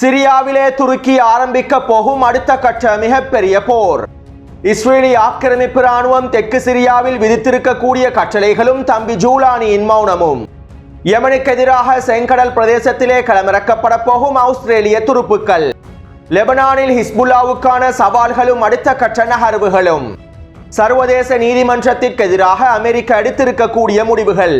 சிரியாவிலே துருக்கி ஆரம்பிக்க போகும் அடுத்த கட்ட மிகப்பெரிய போர். இஸ்ரேலி ஆக்கிரமிப்பு ராணுவம் தெற்கு சிரியாவில் விதித்திருக்கக்கூடிய கட்டளைகளும் தம்பி ஜூலானியின் மௌனமும். யமனுக்கு எதிராக செங்கடல் பிரதேசத்திலே களமிறக்கப்பட போகும் ஆஸ்திரேலிய துருப்புக்கள். லெபனானில் ஹிஸ்புல்லாவுக்கான சவால்களும் அடுத்த கட்ட நகர்வுகளும். சர்வதேச நீதிமன்றத்திற்கு எதிராக அமெரிக்கா எடுத்திருக்கக்கூடிய முடிவுகள்.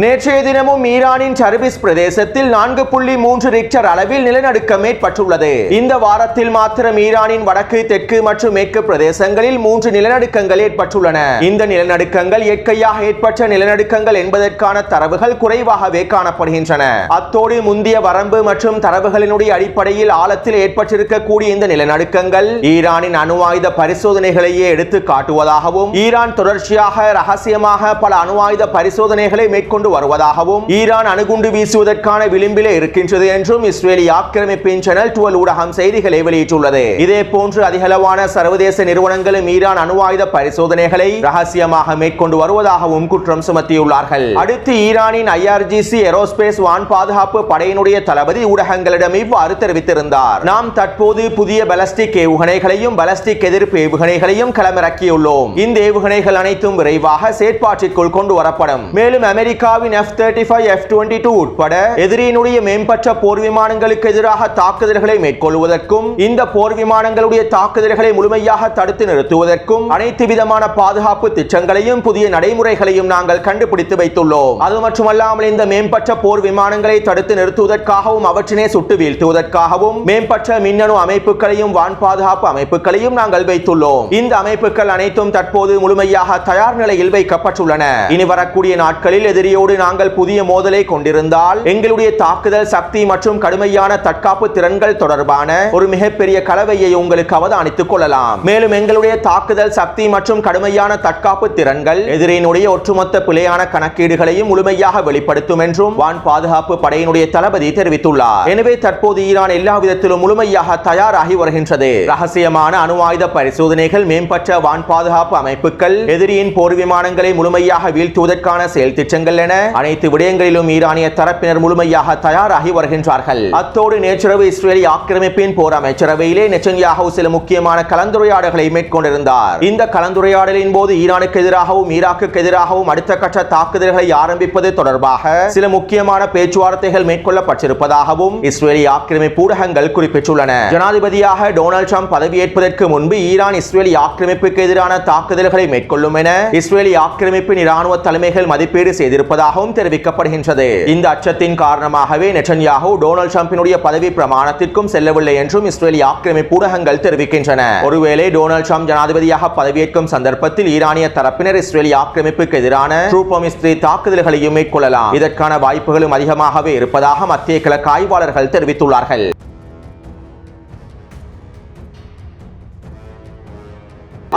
நேற்றைய தினமும் ஈரானின் டர்பிஸ் பிரதேசத்தில் 4.3 ரிக்டர் அளவில் நிலநடுக்கம் ஏற்பட்டுள்ளது. இந்த வாரத்தில் மாத்திரம் ஈரானின் வடக்கு, தெற்கு மற்றும் மேற்கு பிரதேசங்களில் 3 நிலநடுக்கங்கள் ஏற்பட்டுள்ளன. இந்த நிலநடுக்கங்கள் இயற்கையாக ஏற்பட்ட நிலநடுக்கங்கள் என்பதற்கான தரவுகள் குறைவாகவே காணப்படுகின்றன. அத்தோடு முந்தைய வரம்பு மற்றும் தரவுகளினுடைய அடிப்படையில் ஆழத்தில் ஏற்பட்டிருக்கக்கூடிய இந்த நிலநடுக்கங்கள் ஈரானின் அணு ஆயுத பரிசோதனைகளையே எடுத்து காட்டுவதாகவும், ஈரான் தொடர்ச்சியாக ரகசியமாக பல அணு ஆயுத பரிசோதனைகளை மேற்கொண்டு வருவதாகவும், ஈரான் அணுகுண்டு வீசுவதற்கான விளிம்பிலே இருக்கின்றது என்றும் இஸ்ரேலி ஆக்கிரமிப்பின் சேனல் 12 ஊடகம் செய்திகளை வெளியிட்டுள்ளது. இதே போன்று அதிகளவான சர்வதேச நிறுவனங்களும் ஈரான் அணு ஆயுத பரிசோதனைகளை ரகசியமாக மேற்கொண்டு வருவதாகவும் குற்றம் சுமத்தியுள்ளார்கள். அடுத்து ஈரானின் IRGC ஏரோஸ்பேஸ் வான் பாதுகாப்பு படையினுடைய தளபதி ஊடகங்களிடம் இவ்வாறு தெரிவித்திருந்தார். நாம் தற்போது புதிய பாலிஸ்டிக் ஏவுகணைகளையும் பாலிஸ்டிக் எதிர்ப்பு ஏவுகணைகளையும் களமிறக்கியுள்ளோம். இந்த ஏவுகணைகள் அனைத்தும் விரைவாக செயற்பாட்டிற்குள் கொண்டு வரப்படும். மேலும் அமெரிக்காவின் F-35, F-22 உட்பட எதிரியினுடைய மேம்பட்ட போர் விமானங்களுக்கு எதிராக தாக்குதல்களை மேற்கொள்வதற்கும், இந்த போர் விமானங்களுடைய தாக்குதல்களை முழுமையாக தடுத்து நிறுத்துவதற்கும் அனைத்து விதமான பாதுகாப்பு திட்டங்களையும் புதிய நடைமுறைகளையும் நாங்கள் கண்டுபிடித்து வைத்துள்ளோம். அது மட்டுமல்லாமல் இந்த மேம்பட்ட போர் விமானங்களை தடுத்து நிறுத்துவதற்காகவும் அவற்றினை சுட்டு வீழ்த்துவதற்காகவும் மேம்பட்ட மின்னணு அமைப்புகளையும் வான் பாதுகாப்பு அமைப்புகளையும் நாங்கள் வைத்துள்ளோம். இந்த அமைப்புகள் அனைத்தும் தற்போது முழுமையாக தயார் நிலையில் வைக்கப்பட்டுள்ளன. இனி வரக்கூடிய நாட்களில் எதிரியோடு நாங்கள் புதிய மோதலை கொண்டிருந்தால் எங்களுடைய தாக்குதல் சக்தி மற்றும் கடுமையான தற்காப்பு திறன்கள் தொடர்பான ஒரு மிகப்பெரிய கலவையை உங்களுக்கு அவதானித்துக் கொள்ளலாம். மேலும் எங்களுடைய தாக்குதல் சக்தி மற்றும் கடுமையான தற்காப்பு திறன்கள் எதிரியினுடைய ஒட்டுமொத்த பிழையான கணக்கீடுகளையும் முழுமையாக வெளிப்படுத்தும் என்றும் வான் பாதுகாப்பு படையினுடைய தளபதி தெரிவித்துள்ளார். எனவே தற்போது ஈரான் எல்லா விதத்திலும் முழுமையாக தயாராகி வருகின்றது. ரகசியமான அணு ஆயுத பரிசோதனைகள், மேம்பட்ட வான் பாதுகாப்பு அமைப்புகள், எதிரியின் போர் விமானங்களை முழுமையாக வீழ்த்துவதற்கான செயல் திட்டங்கள் என அனைத்து விடயங்களிலும் ஈரானிய தரப்பினர் முழுமையாக தயாராகி வருகின்றார்கள். அத்தோடு நேற்றிரவு இஸ்ரேலி ஆக்கிரமிப்பின் போர் அமைச்சரவையிலே நெதன்யாஹூ சில முக்கியமான கலந்துரையாடல்களை மேற்கொண்டிருந்தார். இந்த கலந்துரையாடலின் போது ஈரானுக்கு எதிராகவும் ஈராக்குக்கு எதிராகவும் அடுத்த கட்ட தாக்குதல்களை ஆரம்பிப்பது தொடர்பாக சில முக்கியமான பேச்சுவார்த்தைகள் மேற்கொள்ளப்பட்டிருப்பதாகவும் இஸ்ரேலி ஆக்கிரமிப்பு ஊடகங்கள் குறிப்பிட்டுள்ளன. ஜனாதிபதியாக டொனால்ட் ட்ரம்ப் பதவியேற்பதற்கு முன்பு ஈரான் இஸ்ரேலி ஆக்கிரமிப்புக்கு எதிரான தாக்குதல்களை மேற்கொள்ளும் என இஸ்ரேலி ஆக்கிரமிப்பின் இராணுவ தலைமைகள் மதிப்பீடு செய்திருப்பதாகவும் தெரிவிக்கப்படுகின்றது. இந்த அச்சத்தின் காரணமாகவே நெதன்யாஹூ டொனால்ட் ட்ரம்பினுடைய பதவி பிரமாணத்திற்கும் செல்லவில்லை என்றும் இஸ்ரேலி ஆக்கிரமிப்பு ஊடகங்கள் தெரிவிக்கின்றன. ஒருவேளை டொனால்ட் ட்ரம்ப் ஜனாதிபதியாக பதவியேற்கும் சந்தர்ப்பத்தில் ஈரானிய தரப்பினர் இஸ்ரேலி ஆக்கிரமிப்புக்கு எதிரான ட்ரூபமிஸ்திரி தாக்குதல்களையும் மேற்கொள்ளலாம். இதற்கான வாய்ப்புகளும் அதிகமாகவே இருப்பதாக மத்திய கிழக்கு ஆய்வாளர்கள் தெரிவித்துள்ளார்கள்.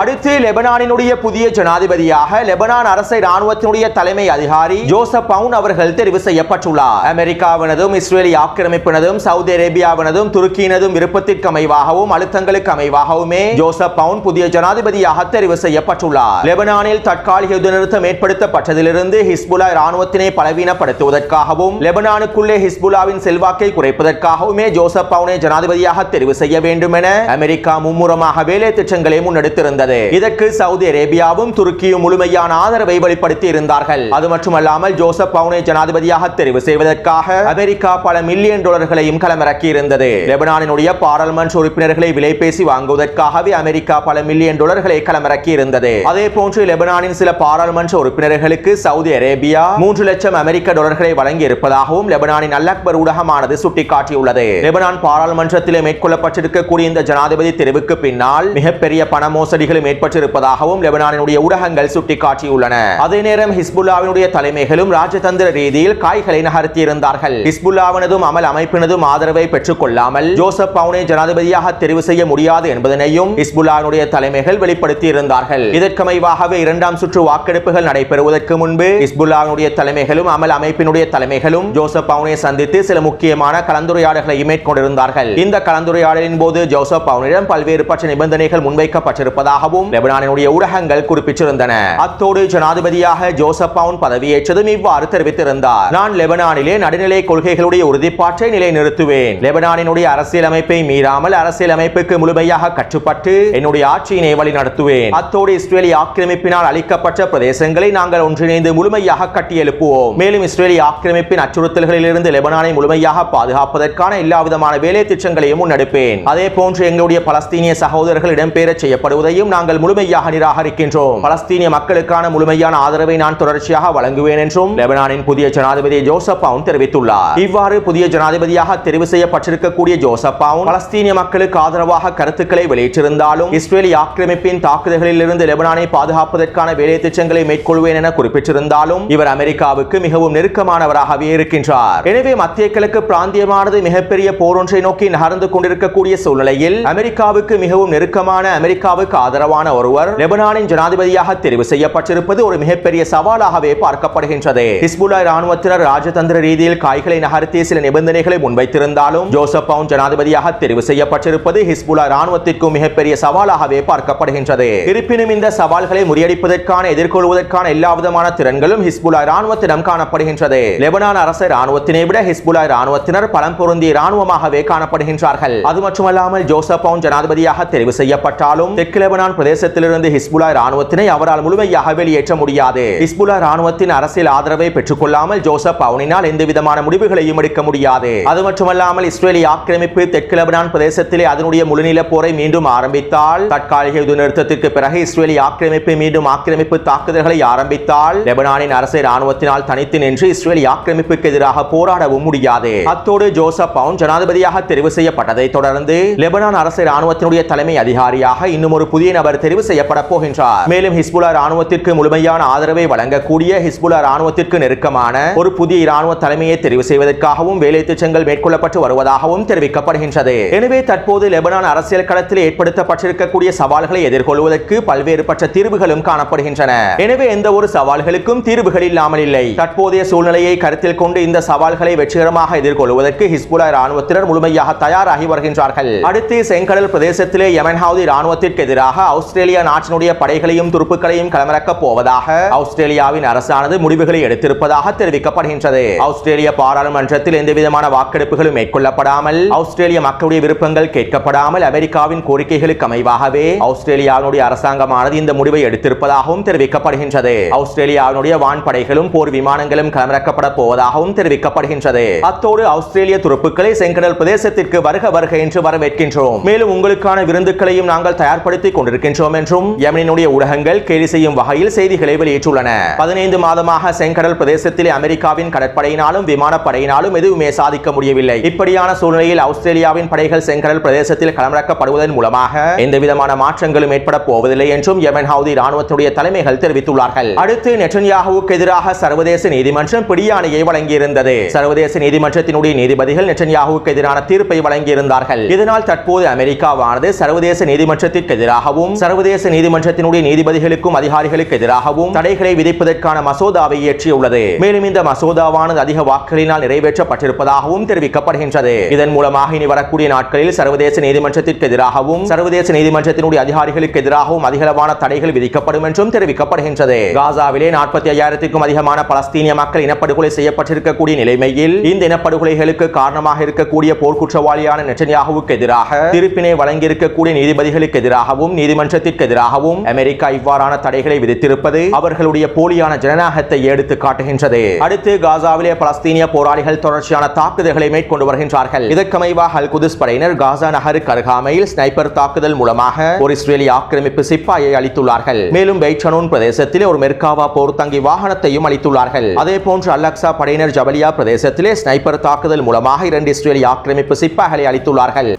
அடுத்து லெபனானினுடைய புதிய ஜனாதிபதியாக லெபனான் அரசை ராணுவத்தினுடைய தலைமை அதிகாரி ஜோசப் பவுன் அவர்கள் தெரிவு செய்யப்பட்டுள்ளார். அமெரிக்காவினதும் இஸ்ரேலி ஆக்கிரமிப்பினதும் சவுதி அரேபியாவினதும் துருக்கியினதும் விருப்பத்திற்கு அமைவாகவும் அழுத்தங்களுக்கு அமைவாகவுமே ஜோசப் பவுன் புதிய ஜனாதிபதியாக தெரிவு செய்யப்பட்டுள்ளார். லெபனானில் தற்காலிக யுத்த நிறுத்தம் ஏற்படுத்தப்பட்டதிலிருந்து ஹிஸ்புல்லா ராணுவத்தினை பலவீனப்படுத்துவதற்காகவும் லெபனானுக்குள்ளே ஹிஸ்புல்லாவின் செல்வாக்கை குறைப்பதற்காகவுமே ஜோசப் பவுனை ஜனாதிபதியாக தெரிவு செய்ய வேண்டும் என அமெரிக்கா மும்முரமாக வேலை திட்டங்களை முன்னெடுத்திருந்தது. இதற்கு சவுதி அரேபியாவும் துருக்கியும் முழுமையான ஆதரவை வெளிப்படுத்தி இருந்தார்கள். அது மட்டுமல்லாமல் ஜோசப் பவுனை ஜனாதிபதியாக தெரிவு செய்வதற்காக அமெரிக்கா பல மில்லியன் டாலர்களையும் களமிறக்கி இருந்தது. லெபனானினுடைய பாராளுமன்ற உறுப்பினர்களை விலை பேசி வாங்குவதற்காகவே அமெரிக்கா பல மில்லியன் டாலர்களை களமிறக்கி இருந்தது. அதே போன்று லெபனானின் சில பாராளுமன்ற உறுப்பினர்களுக்கு சவுதி அரேபியா 3 லட்சம் அமெரிக்க டாலர்களை வழங்கி இருப்பதாகவும் லெபனானின் அல் அக்பர் ஊடகமானது சுட்டிக்காட்டியுள்ளது. லெபனான் பாராளுமன்றத்தில் மேற்கொள்ளப்பட்டிருக்கக்கூடிய இந்த ஜனாதிபதி தெரிவுக்கு பின்னால் மிகப்பெரிய பண மோசடிகள் ஏற்பட்டிருப்பதாகவும் லெபனானினுடைய ஊடகங்கள் சுட்டிக்காட்டியுள்ளன. அதே நேரம் ஹிஸ்புல்லாவினுடைய தலைமைகளும் ராஜதந்திர ரீதியில் காய்களை நகர்த்தியிருந்தார்கள். ஹிஸ்புல்லாவினதும் அமல் அமைப்பினதும் ஆதரவை பெற்றுக் கொள்ளாமல் ஜோசப் பவுனை ஜனாதிபதியாக தெரிவு செய்ய முடியாது என்பதனையும் ஹிஸ்புல்லாவினுடைய தலைமைகள் வெளிப்படுத்தி இருந்தார்கள். இதற்கமைவாகவே 2ஆம் சுற்று வாக்கெடுப்புகள் நடைபெறுவதற்கு முன்பு ஹிஸ்புல்லாவினுடைய தலைமைகளும் அமல் அமைப்பினுடைய தலைமைகளும் ஜோசப் பவுனை சந்தித்து சில முக்கியமான கலந்துரையாடல்களை மேற்கொண்டிருந்தார்கள். இந்த கலந்துரையாடலின் போது ஜோசப் பவுனிடம் பல்வேறு பட்ச நிபந்தனைகள் முன்வைக்கப்பட்டிருப்பதாக இருப்பதாகவும் லெபனானுடைய ஊடகங்கள் குறிப்பிட்டிருந்தன. அத்தோடு ஜனாதிபதியாக ஜோசப் பவுன் பதவியேற்றதும் இவ்வாறு தெரிவித்திருந்தார். நான் லெபனானிலே நடுநிலை கொள்கைகளுடைய உறுதிப்பாட்டை நிலைநிறுத்துவேன். லெபனானினுடைய அரசியலமைப்பை மீறாமல் அரசியலமைப்புக்கு முழுமையாக கட்டுப்பட்டு என்னுடைய ஆட்சியினை வழிநடத்துவேன். அத்தோடு இஸ்ரேலிய ஆக்கிரமிப்பினால் அளிக்கப்பட்ட பிரதேசங்களை நாங்கள் ஒன்றிணைந்து முழுமையாக கட்டியெழுப்புவோம். மேலும் இஸ்ரேலிய ஆக்கிரமிப்பின் அச்சுறுத்தல்களில் இருந்து லெபனானை முழுமையாக பாதுகாப்பதற்கான எல்லா விதமான வேலை திட்டங்களையும் முன்னெடுப்பேன். அதே போன்று எங்களுடைய பலஸ்தீனிய சகோதரர்கள் இடம்பெற செய்யப்படுவதையும் நாங்கள் முழுமையாக நிராகரிக்கின்றோம். பலஸ்தீனிய மக்களுக்கான முழுமையான ஆதரவை நான் தொடர்ச்சியாக வழங்குவேன் என்றும் லெபனானின் புதிய ஜனாதிபதி ஜோசப் பவுன் தெரிவித்துள்ளார். இவ்வாறு புதிய ஜனாதிபதியாக தெரிவு செய்யப்பட்டிருக்கக்கூடிய ஜோசப் பவுன் பலஸ்தீனிய மக்களுக்கு ஆதரவாக கருத்துக்களை வெளியிட்டிருந்தாலும் இஸ்ரேலிய ஆக்கிரமிப்பின் தாக்குதல்களில் இருந்து லெபனானை பாதுகாப்பதற்கான வேலை திட்டங்களை மேற்கொள்வேன் என குறிப்பிட்டிருந்தாலும் இவர் அமெரிக்காவுக்கு மிகவும் நெருக்கமானவராகவே இருக்கின்றார். எனவே மத்திய கிழக்கு பிராந்தியமானது மிகப்பெரிய போர் ஒன்றை நோக்கி நகர்ந்து கொண்டிருக்கக்கூடிய சூழ்நிலையில் அமெரிக்காவுக்கு மிகவும் நெருக்கமான அமெரிக்காவுக்கு ஆதரவான ஒருவர் லெபனானின் ஜனாதிபதியாக தெரிவு செய்யப்பட்டிருப்பது ஒரு மிகப்பெரிய சவாலாகவே பார்க்கப்படுகின்றது. ஹிஸ்புல்லா ராணுவத்தினர் ராஜதந்திர ரீதியில் காய்களை நகர்த்திய சில நிபந்தனைகளை முன்வைத்திருந்தாலும் ஜோசப் பவுன் ஜனாதிபதியாக தெரிவு செய்யப்பட்டிருப்பது ஹிஸ்புல்லா ராணுவத்திற்கு மிகப்பெரிய சவாலாகவே பார்க்கப்படுகின்றது. இருப்பினும் இந்த சவால்களை முறியடிப்பதற்கான எதிர்கொள்வதற்கான எல்லா விதமான திறன்களும் ஹிஸ்புல்லா ராணுவத்திடம் காணப்படுகின்றது. லெபனான் அரச ராணுவத்தினை விட ஹிஸ்புல்லா ராணுவத்தினர் பலம் பொருந்திய ராணுவமாகவே காணப்படுகின்றார்கள். அது மட்டுமல்லாமல் ஜோசப் பவுன் ஜனாதிபதியாக தெரிவு செய்யப்பட்டாலும் தெற்கு லெபனான் பிரதேசத்திலிருந்து ஹிஸ்புல்லா ராணுவத்தினை அவரால் முழுமையாக வெளியேற்ற முடியாது. ஹிஸ்புல்லா ராணுவத்தின் அரசியல் ஆதரவை பெற்றுக் கொள்ளாமல் ஜோசப் பவுனினால் எந்த விதமான முடிவுகளையும் எடுக்க முடியாது. அது மட்டுமல்லாமல் இஸ்ரேலிய ஆக்கிரமிப்பு தெற்கு லெபனான் பிரதேசத்திலே அதனுடைய முழுநில போரை மீண்டும் ஆரம்பித்தால், தற்காலிக யுத்த நிறுத்தத்திற்கு பிறகு இஸ்ரேலிய ஆக்கிரமிப்பு மீண்டும் ஆக்கிரமிப்பு தாக்குதல்களை ஆரம்பித்தால் லெபனானின் அரசு ராணுவத்தினால் தனித்து நின்று இஸ்ரேலிய ஆக்கிரமிப்புக்கு எதிராக போராடவும் முடியாது. அத்தோடு ஜோசப் பவுன் ஜனாதிபதியாக தெரிவு செய்யப்பட்டதை தொடர்ந்து லெபனான் அரசு ராணுவத்தினுடைய தலைமை அதிகாரியாக இன்னும் ஒரு புதிய நபர் தெரிவு செய்யப்பட போகின்றார். மேலும் ஹிஸ்புல்லா ராணுவத்திற்கு முழுமையான ஆதரவை வழங்கக்கூடிய ஹிஸ்புல்லா ராணுவத்திற்கு நெருக்கமான ஒரு புதிய ராணுவ தலைமையை தெரிவு செய்வதற்காகவும் வேலை திட்டங்கள் மேற்கொள்ளப்பட்டு வருவதாகவும் தெரிவிக்கப்படுகின்றது. எனவே தற்போது லெபனான் அரசியல் களத்தில் ஏற்படுத்தப்பட்டிருக்கக்கூடிய சவால்களை எதிர்கொள்வதற்கு பல்வேறுபட்ட தீர்வுகளும் காணப்படுகின்றன. எனவே எந்த ஒரு சவால்களுக்கும் தீர்வுகள் இல்லாமல் இல்லை. தற்போதைய சூழ்நிலையை கருத்தில் கொண்டு இந்த சவால்களை வெற்றிகரமாக எதிர்கொள்வதற்கு ஹிஸ்புல்லா ராணுவத்தினர் முழுமையாக தயாராகி வருகின்றார்கள். அடுத்து செங்கடல் பிரதேசத்திலே யமன் ஹவுதி ராணுவத்திற்கு எதிராக ஆஸ்திரேலியா நாட்டினுடைய படைகளையும் துருப்புக்களையும் களமிறக்கப் போவதாக ஆஸ்திரேலியாவின் அரசானது முடிவுகளை எடுத்திருப்பதாக தெரிவிக்கப்படுகின்றது. ஆஸ்திரேலிய பாராளுமன்றத்தில் எந்தவிதமான வாக்கெடுப்புகளும் மேற்கொள்ளப்படாமல், ஆஸ்திரேலிய மக்களுடைய விருப்பங்கள் கேட்கப்படாமல் அமெரிக்காவின் கோரிக்கைகளுக்கு அமைவாகவே ஆஸ்திரேலியாவுடைய அரசாங்கமானது இந்த முடிவை எடுத்திருப்பதாகவும் தெரிவிக்கப்படுகின்றது. ஆஸ்திரேலியாவுடைய வான்படைகளும் போர் விமானங்களும் களமிறக்கப்பட போவதாகவும் தெரிவிக்கப்படுகின்றது. அத்தோடு ஆஸ்திரேலிய துருப்புக்களை செங்கடல் பிரதேசத்திற்கு வருக வருக என்று வரவேற்கின்றோம். மேலும் உங்களுக்கான விருந்துகளையும் நாங்கள் தயார்படுத்திக் கொண்டிருக்கின்றோம் என்றும் யமனினுடைய ஊடகங்கள் கேலி செய்யும் வகையில் செய்திகளை வெளியிட்டுள்ளன. 15 மாதமாக செங்கடல் பிரதேசத்திலே அமெரிக்காவின் கடற்படையினாலும் விமானப்படையினாலும் எதுவுமே சாதிக்க முடியவில்லை. இப்படியான சூழ்நிலையில் ஆஸ்திரேலியாவின் படைகள் செங்கடல் பிரதேசத்தில் களமிறக்கப்படுவதன் மூலமாக எந்தவிதமான மாற்றங்களும் ஏற்பட போவதில்லை என்றும் யமன் ஹவுதி ராணுவத்தினுடைய தலைமைகள் தெரிவித்துள்ளார்கள். அடுத்து நெட்டன்யாஹுவுக்கு எதிராக சர்வதேச நீதிமன்றம் பிடியாணையை வழங்கியிருந்தது. சர்வதேச நீதிமன்றத்தினுடைய நீதிபதிகள் நெட்டன்யாஹுவுக்கு எதிரான தீர்ப்பை வழங்கியிருந்தார்கள். இதனால் தற்போது அமெரிக்காவானது சர்வதேச நீதிமன்றத்திற்கு எதிராகவும் சர்வதேச நீதிமன்றத்தினுடைய நீதிபதிகளுக்கும் அதிகாரிகளுக்கு எதிராகவும் தடைகளை விதிப்பதற்கான மசோதாவை இயற்றியுள்ளது. மேலும் இந்த மசோதாவானது அதிக வாக்குகளினால் நிறைவேற்றப்பட்டிருப்பதாகவும் தெரிவிக்கப்படுகின்றது. இதன் மூலமாக இனி வரக்கூடிய நாட்களில் சர்வதேச நீதிமன்றத்திற்கு எதிராகவும் சர்வதேச நீதிமன்றத்தினுடைய அதிகாரிகளுக்கு எதிராகவும் அதிகளவான தடைகள் விதிக்கப்படும் என்றும் தெரிவிக்கப்படுகின்றது. காசாவிலே 45,000க்கும் அதிகமான பலஸ்தீனிய மக்கள் இனப்படுகொலை செய்யப்பட்டிருக்கக்கூடிய நிலைமையில் இந்த இனப்படுகொலைகளுக்கு காரணமாக இருக்கக்கூடிய போர்க்குற்றவாளியான நெட்டன்யாஹுவுக்கு எதிராக தீர்ப்பினை வழங்கியிருக்கக்கூடிய நீதிபதிகளுக்கு எதிராகவும் நீதிமன்றத்திற்கு எதிராகவும் அமெரிக்கா இவ்வாறான தடைகளை விதித்திருப்பது அவர்களுடைய போலியான ஜனநாயகத்தை எடுத்து காட்டுகின்றது. அடுத்து காசாவிலே பலஸ்தீனிய போராளிகள் தொடர்ச்சியான தாக்குதல்களை மேற்கொண்டு வருகின்றார்கள். இதற்கமைவாக அல் குதுஸ் படையினர் காசா நகருக்கு அருகாமையில் ஸ்னைப்பர் தாக்குதல் மூலமாக ஒரு இஸ்ரேலிய ஆக்கிரமிப்பு சிப்பாயை அளித்துள்ளார்கள். மேலும் பெய்ட்ஷனூன் பிரதேசத்திலே ஒரு மெர்காவா போர் தங்கி வாகனத்தையும் அளித்துள்ளார்கள். அதே போன்று அல் அக்ஸா படையினர் ஜபலியா பிரதேசத்திலே ஸ்னைப்பர் தாக்குதல் மூலமாக 2 இஸ்ரேலிய ஆக்கிரமிப்பு சிப்பாய்களை அளித்துள்ளார்கள்.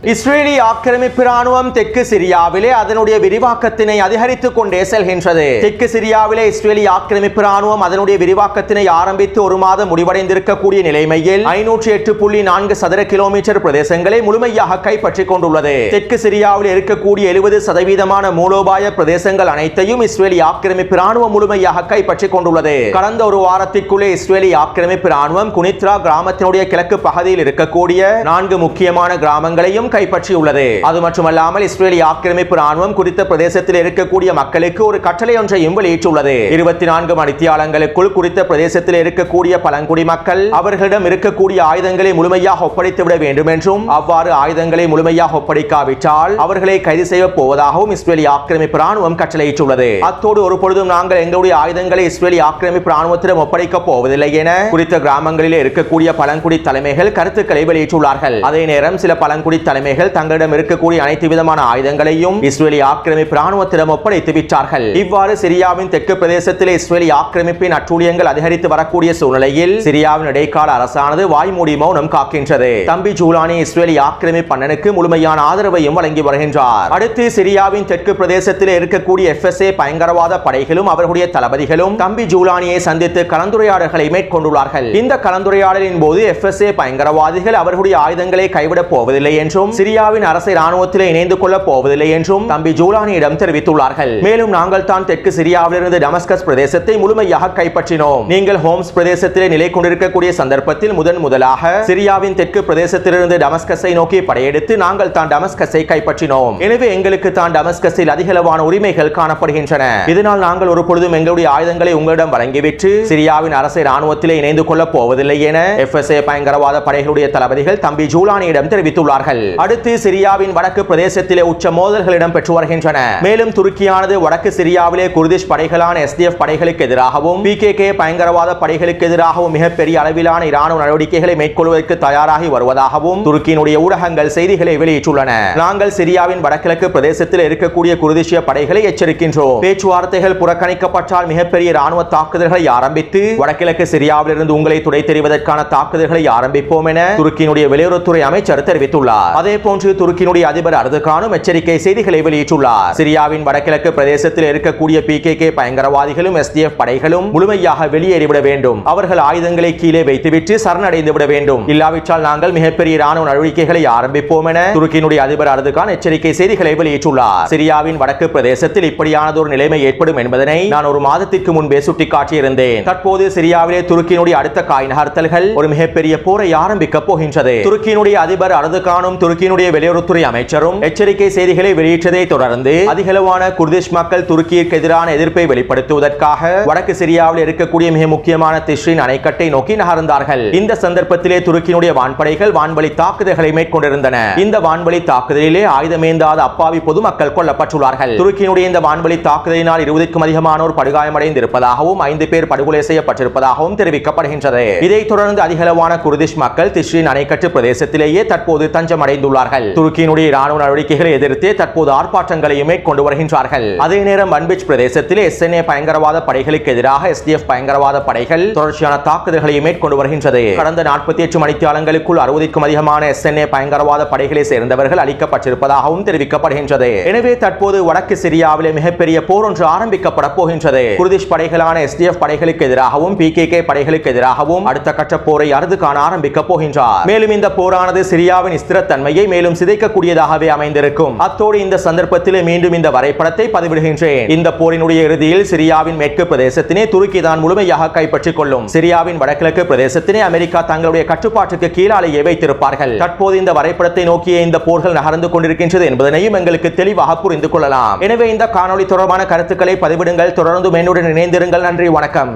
இஸ்ரேலி ஆக்கிரமிப்பு ராணுவம் தெற்கு சிரியாவிலே அதனுடைய விரிவாக்கத்தினை அதிகரித்துக் கொண்டே செல்கின்றது. தெற்கு சிரியாவிலே இஸ்ரேலி ஆக்கிரமிப்பு ராணுவம் அதனுடைய விரிவாக்கத்தினை ஆரம்பித்து ஒரு மாதம் முடிவடைந்திருக்கக்கூடிய நிலைமையில் 508.4 சதுர கிலோமீட்டர் பிரதேசங்களை முழுமையாக கைப்பற்றிக் கொண்டுள்ளது. தெற்கு சிரியாவில் இருக்கக்கூடிய 70% மூலோபாய பிரதேசங்கள் அனைத்தையும் இஸ்ரேலி ஆக்கிரமிப்பு ராணுவம் முழுமையாக கைப்பற்றிக் கொண்டுள்ளது. கடந்த ஒரு வாரத்திற்குள்ளே இஸ்ரேலி ஆக்கிரமிப்பு ராணுவம் குனித்ரா கிராமத்தினுடைய கிழக்கு பகுதியில் இருக்கக்கூடிய 4 முக்கியமான கிராமங்களையும் கைப்பற்றியுள்ளது. அது மட்டுமல்லாமல் இஸ்ரேலி ஆக்கிரமிப்பு ராணுவம் குறித்த பிரதேசத்தில் இருக்கக்கூடிய மக்களுக்கு ஒரு கட்டளை ஒன்றையும் வெளியிட்டுள்ளது. 24 மணித்தியாலங்களுக்குள் குறித்த பிரதேசத்தில் இருக்கக்கூடிய பழங்குடி மக்கள் அவர்களிடம் இருக்கக்கூடிய ஆயுதங்களை முழுமையாக ஒப்படைத்துவிட வேண்டும் என்றும், அவ்வாறு ஆயுதங்களை முழுமையாக ஒப்படைக்காவிட்டால் அவர்களை கைது செய்ய போவதாகவும் இஸ்ரேலி ஆக்கிரமிப்பு ராணுவம் கட்டளையிட்டுள்ளது. அத்தோடு ஒரு பொழுதும் நாங்கள் எங்களுடைய ஆயுதங்களை இஸ்ரேலி ஆக்கிரமிப்பு ராணுவத்திடம் ஒப்படைக்க போவதில்லை என குறித்த கிராமங்களிலே இருக்கக்கூடிய பழங்குடி தலைமைகள் கருத்துக்களை வெளியிட்டுள்ளார்கள். அதே நேரம் சில பழங்குடி தலைமைகள் தங்களிடம் இருக்கக்கூடிய அனைத்து விதமான ஆயுதங்களையும் இஸ்ரேலி ஆக்கிரமிப்பு ராணுவத்திடம் ஒப்படைத்து விட்டார்கள். இவ்வாறு சிரியாவின் தெற்கு பிரதேசத்திலே இஸ்ரேலி ஆக்கிரமிப்பின் அட்டூழியங்கள் அதிகரித்து வரக்கூடிய சூழ்நிலையில் சிரியாவின் இடைக்கால அரசானது வாய்மூடி மௌனம் காக்கின்றது. தம்பி ஜூலானி இஸ்ரேலி ஆக்கிரமிப்பு அண்ணனுக்கு முழுமையான ஆதரவையும் வழங்கி வருகின்றார். அடுத்து சிரியாவின் தெற்கு பிரதேசத்திலே இருக்கக்கூடிய FSA பயங்கரவாத படைகளும் அவர்களுடைய தளபதிகளும் தம்பி ஜூலானியை சந்தித்து கலந்துரையாடல்களை மேற்கொண்டுள்ளார்கள். இந்த கலந்துரையாடலின் போது FSA பயங்கரவாதிகள் அவர்களுடைய ஆயுதங்களை கைவிடப் போவதில்லை என்றும், சிரியாவின் அரசை ராணுவத்திலே இணைந்து கொள்ளப் போவதில்லை என்றும் தம்பி ஜூலானியிடம் தெரிவித்துள்ளார்கள். மேலும் நாங்கள் தான் தெற்கு சிரியாவிலிருந்து டமஸ்கஸ் பிரதேசத்தை முழுமையாக கைப்பற்றினோம். நீங்கள் ஹோம்ஸ் பிரதேசத்திலே நிலை கொண்டிருக்கக்கூடிய சந்தர்ப்பத்தில் முதலாக சிரியாவின் தெற்கு பிரதேசத்திலிருந்து டமஸ்கஸை நோக்கி படையெடுத்து நாங்கள் தான் டமஸ்கஸை கைப்பற்றினோம். எனவே எங்களுக்கு தான் டமஸ்கஸில் அதிகளவான உரிமைகள் காணப்படுகின்றன. இதனால் நாங்கள் ஒரு பொழுதும் எங்களுடைய ஆயுதங்களை உங்களிடம் வழங்கிவிட்டு சிரியாவின் அரசை ராணுவத்திலே இணைந்து கொள்ளப் போவதில்லை என FSA பயங்கரவாத படைகளுடைய தளபதிகள் தம்பி ஜூலானியிடம் தெரிவித்துள்ளார்கள். அடுத்து சிரியாவின் வடக்கு பிரதேசத்திலே உச்ச மோதல்கள் இடம்பெற்று வருகின்றன. மேலும் துருக்கியானது வடக்கு சிரியாவிலே குர்திஷ் படைகளான SDF படைகளுக்கு எதிராகவும் PKK பயங்கரவாத படைகளுக்கு எதிராகவும் மிகப்பெரிய அளவிலான இராணுவ நடவடிக்கைகளை மேற்கொள்வதற்கு தயாராகி வருவதாகவும் துருக்கியினுடைய ஊடகங்கள் செய்திகளை வெளியிட்டுள்ளன. நாங்கள் சிரியாவின் வடகிழக்கு பிரதேசத்தில் இருக்கக்கூடிய குர்திஷிய படைகளை எச்சரிக்கின்றோம். பேச்சுவார்த்தைகள் புறக்கணிக்கப்பட்டால் மிகப்பெரிய இராணுவ தாக்குதல்களை ஆரம்பித்து வடகிழக்கு சிரியாவிலிருந்து உங்களை துடை தெரிவதற்கான தாக்குதல்களை ஆரம்பிப்போம் என துருக்கியினுடைய வெளியுறவுத்துறை அமைச்சர் தெரிவித்துள்ளார். அதே போன்று துருக்கியினுடைய அதிபர் அர்துகானும் எச்சரிக்கை செய்திகளை வெளியிட்டுள்ளார். சிரியாவின் வடகிழக்கு பிரதேசத்தில் இருக்கக்கூடிய PKK பயங்கரவாதிகளும் SDF படைகளும் முழுமையாக வெளியேறிவிட வேண்டும். அவர்கள் ஆயுதங்களை கீழே வைத்துவிட்டு சரணடைந்து விட வேண்டும். இல்லாவிட்டால் நாங்கள் மிகப்பெரிய இராணுவ நடவடிக்கைகளை ஆரம்பிப்போம் என துருக்கியினுடைய அதிபர் அர்துகான் எச்சரிக்கை செய்திகளை வெளியிட்டுள்ளார். சிரியாவின் வடக்கு பிரதேசத்தில் இப்படியானதொரு நிலைமை ஏற்படும் என்பதனை நான் ஒரு மாதத்திற்கு முன்பே சுட்டிக்காட்டியிருந்தேன். தற்போது சிரியாவிலே துருக்கியினுடைய அடுத்த காய் நகர்த்தல்கள் ஒரு மிகப்பெரிய போரை ஆரம்பிக்க போகின்றது. துருக்கியினுடைய அதிபர் அர்துகானும் துருக்கியினுடைய வெளியுறவுத்துறை அமைச்சரும் எச்சரிக்கை செய்திகளை வெளியிட்டதை தொடர்ந்து அதிகளவான குர்திஷ் மக்கள் துருக்கியிற்கு எதிரான எதிர்ப்பை வெளிப்படுத்துவதற்காக வடக்கு சிரியாவில் இருக்கக்கூடிய மிக முக்கியமான திஸ்ரின் அணைக்கட்டை நோக்கி நகர்ந்தார்கள். இந்த சந்தர்ப்பத்திலே துருக்கியினுடைய வான்படைகள் வான்வழி தாக்குதல்களை மேற்கொண்டிருந்தன. இந்த வான்வழி தாக்குதலிலே ஆயுதமேந்தாத அப்பாவி பொதுமக்கள் கொல்லப்பட்டுள்ளார்கள். துருக்கியினுடைய இந்த வான்வழி தாக்குதலினால் 20க்கும் அதிகமானோர் படுகாயமடைந்திருப்பதாகவும் 5 பேர் படுகொலை செய்யப்பட்டிருப்பதாகவும் தெரிவிக்கப்படுகின்றது. இதைத் தொடர்ந்து அதிகளவான குர்திஷ் மக்கள் திஸ்ரின் அணைக்கட்டு பிரதேசத்திலேயே தற்போது தஞ்சம் அடைந்துள்ளார்கள். துருக்கியினுடைய இராணுவ நடவடிக்கைகளை எதிர்த்து தற்போது ஆர்ப்பாட்டங்களையும் மேற்கொண்டு வருகின்றார்கள். அதே நேரம் மன்பிச் பிரதேசத்திலே SNA பயங்கரவாத படைகளுக்கு எதிராக SDF பயங்கரவாத படைகள் தொடர்ச்சியான தாக்குதல்களை மேற்கொண்டு வருகின்றது. கடந்த 48 மணித்தியாலங்களுக்குள் 60க்கும் அதிகமான SNA பயங்கரவாத படைகளை சேர்ந்தவர்கள் அளிக்கப்பட்டிருப்பதாகவும் தெரிவிக்கப்படுகின்றது. எனவே தற்போது வடக்கு சிரியாவிலே மிகப்பெரிய போர் ஒன்று ஆரம்பிக்கப்பட போகின்றது. குர்திஷ் படைகளான SDF படைகளுக்கு எதிராகவும் PKK படைகளுக்கு எதிராகவும் அடுத்த கட்ட போரை அர்துகான் ஆரம்பிக்க போகின்றார். மேலும் இந்த போரானது சிரியாவின் ஸ்திரத்தன்மையை மேலும் சிதைக்கக்கூடியதாகவே அமைந்திருக்கும். அத்தோடு இந்த சந்தர்ப்பத்தில் மீண்டும் இந்த வரைபடத்தை பதிவிடுகின்றேன். இந்த போரினுடைய இறுதியில் சிரியாவின் மேற்கு பிரதேசத்தினை துருக்கி தான் முழுமையாக கைப்பற்றிக் கொள்ளும். சிரியாவின் வடகிழக்கு பிரதேசத்தினை அமெரிக்கா தங்களுடைய கட்டுப்பாட்டுக்கு கீழாலேயே வைத்திருப்பார்கள். தற்போது இந்த வரைபடத்தை நோக்கிய இந்த போர்கள் நகர்ந்து கொண்டிருக்கின்றது என்பதனையும் எங்களுக்கு தெளிவாக புரிந்து கொள்ளலாம். எனவே இந்த காணொளி தொடர்பான கருத்துக்களை பதிவிடுங்கள். தொடர்ந்து என்னுடன் இணைந்திருங்கள். நன்றி, வணக்கம்.